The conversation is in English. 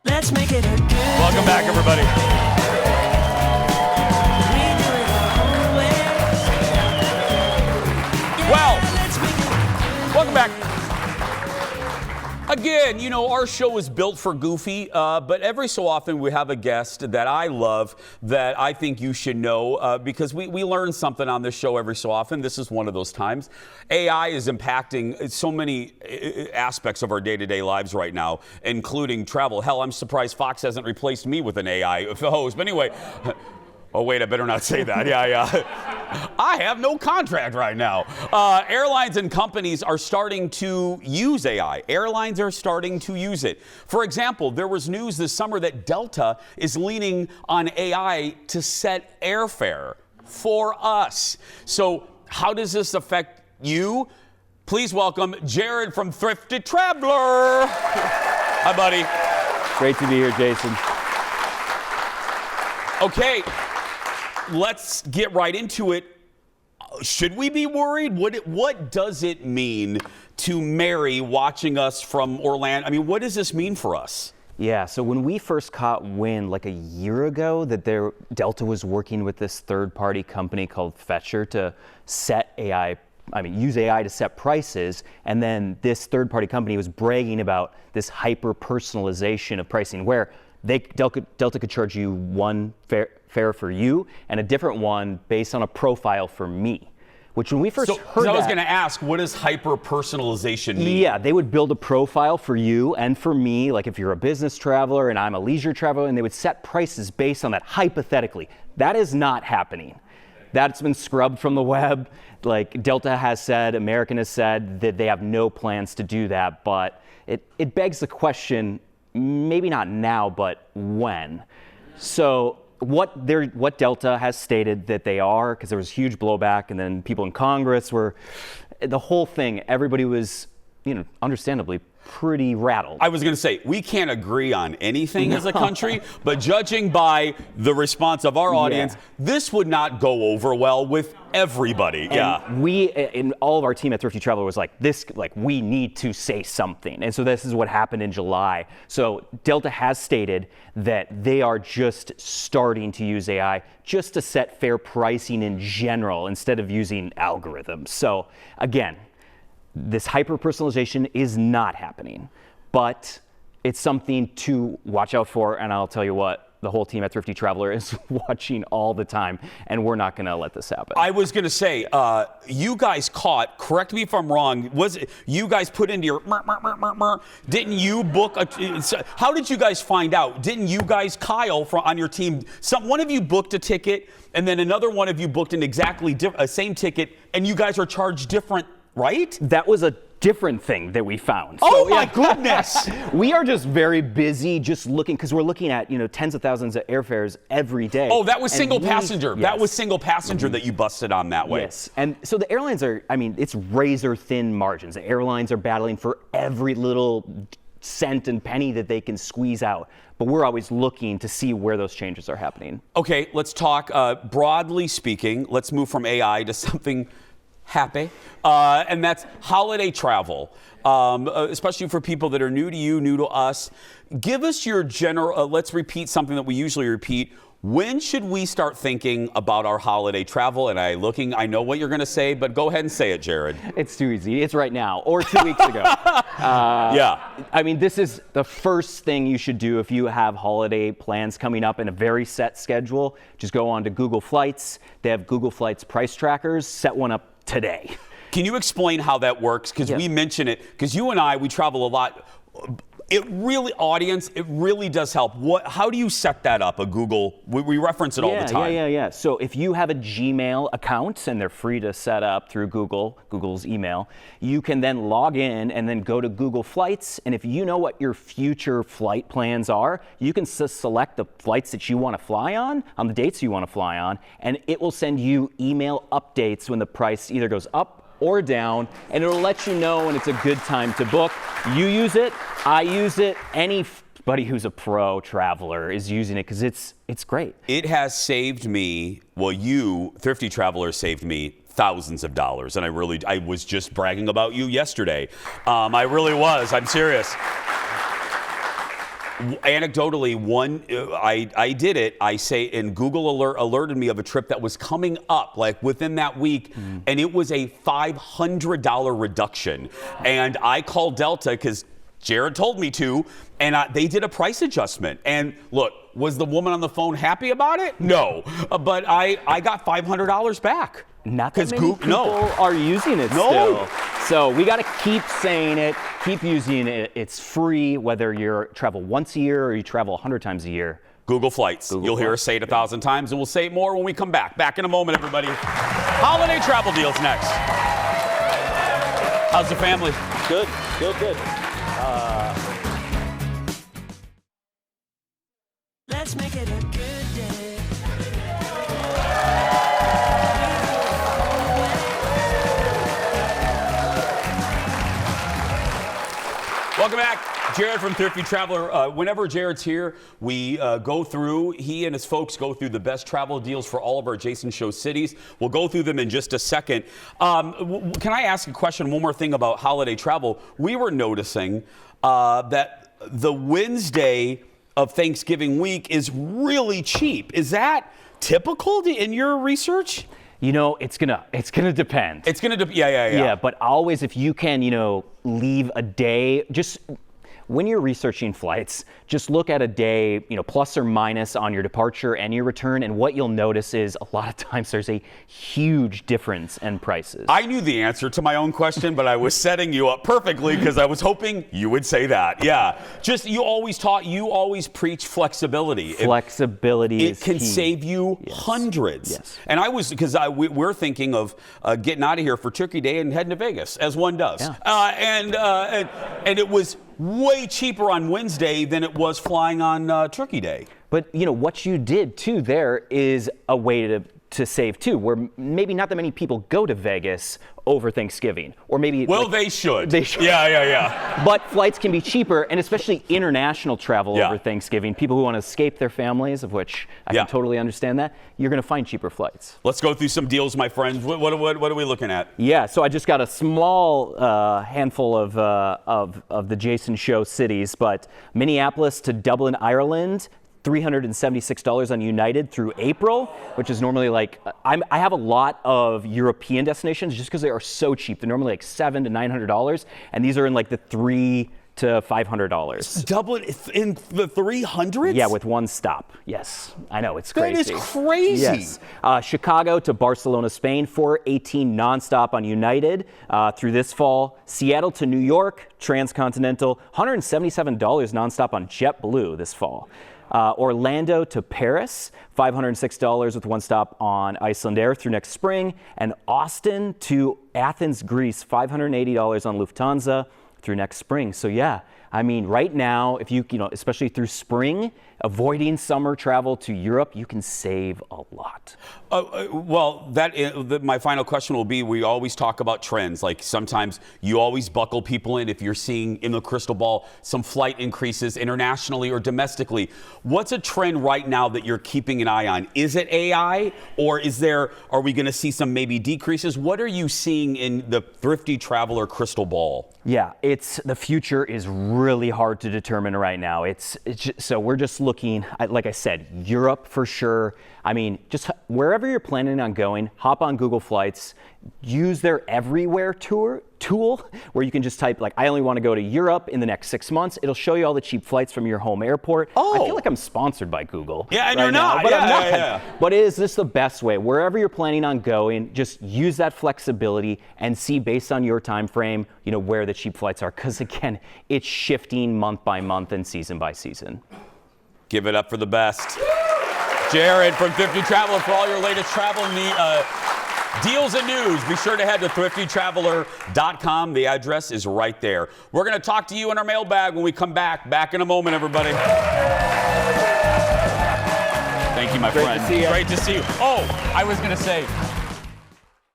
Let's make it a good Welcome back, everybody. We do it our own way. Well, Let's make it welcome back. Again, you know, our show is built for goofy, but every so often we have a guest that I love that I think you should know because we learn something on this show every so often. This is one of those times. AI is impacting so many aspects of our day-to-day lives right now, including travel. Hell, I'm surprised Fox hasn't replaced me with an AI host. But anyway... Oh, wait, I better not say that. Yeah. I have no contract right now. Airlines and companies are starting to use AI. Airlines are starting to use it. For example, there was news this summer that Delta is leaning on AI to set airfare for us. So how does this affect you? Please welcome Jared from Thrifty Traveler. Hi, buddy. Great to be here, Jason. Okay. Let's get right into it. Should we be worried? What does it mean to Mary watching us from Orlando? I mean, what does this mean for us? Yeah, so when we first caught wind like a year ago that Delta was working with this third-party company called Fetcher to use AI to set prices, and then this third-party company was bragging about this hyper-personalization of pricing where Delta could charge you one fare for you and a different one based on a profile for me. Which when we first heard I was going to ask, what does hyper-personalization mean? Yeah, they would build a profile for you and for me, like if you're a business traveler and I'm a leisure traveler, and they would set prices based on that hypothetically. That is not happening. That's been scrubbed from the web. Like Delta has said, American has said that they have no plans to do that, but it begs the question, maybe not now, but when. So what Delta has stated that they are, because there was huge blowback, and then people in Congress the whole thing, everybody was, understandably pretty rattled. I was going to say, we can't agree on anything as a country, but judging by the response of our audience, this would not go over well with everybody. And we, in all of our team at Thrifty Traveler was we need to say something. And so this is what happened in July. So Delta has stated that they are just starting to use AI just to set fair pricing in general instead of using algorithms. So again, this hyper-personalization is not happening, but it's something to watch out for, and I'll tell you what, the whole team at Thrifty Traveler is watching all the time, and we're not going to let this happen. I was going to say, you guys caught, correct me if I'm wrong, was it, you guys put into your, didn't you book, how did you guys find out? Didn't you guys, Kyle, on your team, one of you booked a ticket, and then another one of you booked an exactly same ticket, and you guys are charged different, right? That was a different thing that we found. Oh my goodness! We are just very busy just looking, because we're looking at tens of thousands of airfares every day. Oh, that was single passenger. Yes. That was single passenger that you busted on that way. Yes, and so the airlines are, it's razor thin margins. The airlines are battling for every little cent and penny that they can squeeze out. But we're always looking to see where those changes are happening. Okay, let's talk broadly speaking. Let's move from AI to something happy, and that's holiday travel, especially for people that are new to you, new to us. Give us your general, let's repeat something that we usually repeat. When should we start thinking about our holiday travel? And I know what you're going to say, but go ahead and say it, Jared. It's too easy. It's right now, or 2 weeks ago. This is the first thing you should do if you have holiday plans coming up in a very set schedule. Just go on to Google Flights. They have Google Flights price trackers. Set one up today. Can you explain how that works? Because we mention it, because you and I, we travel a lot. It really does help. How do you set that up, a Google? We reference it all the time. Yeah. So if you have a Gmail account, and they're free to set up through Google's email, you can then log in and then go to Google Flights. And if you know what your future flight plans are, you can select the flights that you want to fly on the dates you want to fly on, and it will send you email updates when the price either goes up or down, and it'll let you know when it's a good time to book. You use it, I use it, anybody who's a pro traveler is using it because it's great. It has saved me, Thrifty Traveler saved me thousands of dollars, and I was just bragging about you yesterday. I really was, I'm serious. Anecdotally, I did it. I say, and Google alerted me of a trip that was coming up like within that week, and it was a $500 reduction. And I called Delta because Jared told me to, and they did a price adjustment. And look, was the woman on the phone happy about it? No, but I got $500 back. Not that many people are using it still. So we got to keep saying it, keep using it. It's free whether you travel once a year or you travel 100 times a year. Google Flights. You'll hear us say it 1,000 times, and we'll say it more when we come back. Back in a moment, everybody. Holiday travel deals next. How's the family? Good. Let's make it a good day. Welcome back. Jared from Thrifty Traveler. Whenever Jared's here, we go through, he and his folks go through the best travel deals for all of our Jason Show cities. We'll go through them in just a second. Can I ask a question, one more thing about holiday travel? We were noticing that the Wednesday of Thanksgiving week is really cheap. Is that typical in your research? You know, it's gonna depend. It's gonna yeah. But always, if you can, leave a day, just when you're researching flights, just look at a day, plus or minus on your departure and your return, and what you'll notice is a lot of times there's a huge difference in prices. I knew the answer to my own question, but I was setting you up perfectly because I was hoping you would say that. Yeah, just you always preach flexibility. Flexibility it can save you hundreds. Yes. And we're thinking of getting out of here for Turkey Day and heading to Vegas, as one does. Yeah. And it was way cheaper on Wednesday than it was flying on Turkey Day. But what you did too there is a way to save too, where maybe not that many people go to Vegas over Thanksgiving, or maybe they should. They should. Yeah. But flights can be cheaper, and especially international travel over Thanksgiving. People who want to escape their families, of which I can totally understand that. You're going to find cheaper flights. Let's go through some deals, my friends. What are we looking at? Yeah, so I just got a small handful of the Jason Show cities, but Minneapolis to Dublin, Ireland. $376 on United through April, which is normally I have a lot of European destinations just because they are so cheap. They're normally like $700 to $900, and these are in the $300 to $500. Dublin in the 300s? Yeah, with one stop. Yes, I know, it's crazy. That is crazy. Yes. Chicago to Barcelona, Spain, $418 nonstop on United through this fall. Seattle to New York, transcontinental, $177 nonstop on JetBlue this fall. Orlando to Paris, $506 with one stop on Icelandair through next spring. And Austin to Athens, Greece, $580 on Lufthansa through next spring. So yeah, I mean, right now, if you especially through spring, avoiding summer travel to Europe, you can save a lot. My final question will be, we always talk about trends. Like sometimes you always buckle people in if you're seeing in the crystal ball some flight increases internationally or domestically. What's a trend right now that you're keeping an eye on? Is it AI, or are we going to see some maybe decreases? What are you seeing in the Thrifty Traveler crystal ball? Yeah, the future is really hard to determine right now. So we're just looking, like I said, Europe for sure. I mean, just wherever you're planning on going, hop on Google Flights, use their Everywhere tool where you can just type I only want to go to Europe in the next 6 months. It'll show you all the cheap flights from your home airport. I feel like I'm sponsored by Google. Yeah, and right you're now, not. But yeah, I'm not. Yeah. But is this the best way? Wherever you're planning on going, just use that flexibility and see based on your time frame, where the cheap flights are. Because again, it's shifting month by month and season by season. Give it up for the best. Jared from Thrifty Traveler for all your latest travel deals and news. Be sure to head to thriftytraveler.com. The address is right there. We're going to talk to you in our mailbag when we come back. Back in a moment, everybody. Thank you, my friend. Great to see you. Great to see you. Oh, I was going to say,